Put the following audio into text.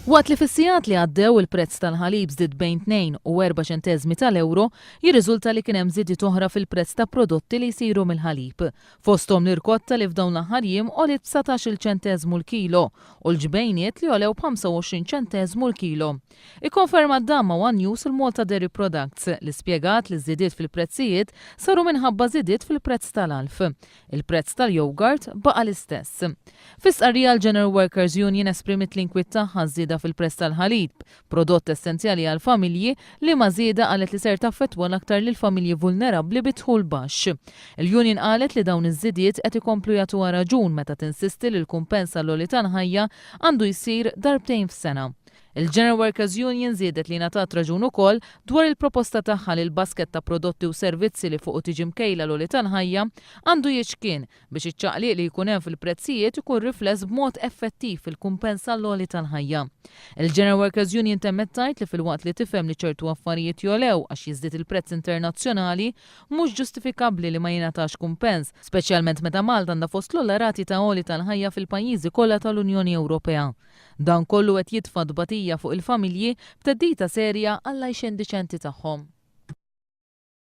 Waqt li fis-sigħat li għaddew il-prezz tal-ħalib żdied bejn 2 u 4 ċenteżmi tal-euro, jirriżulta li kien hemm żiediet oħra fil-prezz ta' prodotti li jsiru mill-ħalib. Fosthom l-irkotta li f'dawn l-aħħar jiem għoliet b'19 ċenteżmu l-kilo u l-ġbejniet li għolew b'25 ċenteżmu l-kilo. Ikkonferma d-dan ma' One News il-Malta Dairy Products li spjegat li żiediet fil-prezzijiet saru minħabba żiediet fil-prezz tal-alf. Il-prezz tal-jogurt baqa' l-istess. Fis-qarrija l-General Workers Union esprimit l-inkwiet tagħha żieda fil-prezz tal-ħalib, prodott essenzjali għal familji li ma żieda qalet li ser taffettwa l-aktar lil familji vulnerabbli bi dħul baxx. Il-Union qalet li dawn iż-żidiet qed ikomplu jagħtuha raġun meta tinsisti li l-kumpens għall-għoli tal-ħajja għandu jsir darbtejn f'sena. Il-General Workers Union żiedet li ngħatat raġun ukoll dwar il-proposta tagħha li l-basket ta' prodotti u servizzi li fuq tiġi mkejla l-għoli tal-ħajja għandu jiġkien biex iċ-ċaqliq li jkun hemm fil-prezzijiet ikun rifless b'mod effettiv fil-kumpens għall-għoli tal-ħajja. Il-General Workers Union temmet tgħid li fil-waqt li tifhem li ċertu affarijiet jolew għax jiżdied il-prezz internazzjonali mhux ġustifikabbli li ma jingħatax kumpens, speċjalment meta Malta għandha fost l-ogħla rati ta' għoli tal-ħajja fil-pajjiżi kollha tal-Unjoni Ewropea. Dan kollu qed jitfa' dbatija fuq il-familji b'teddida serja għall-għajxien diċenti tagħhom.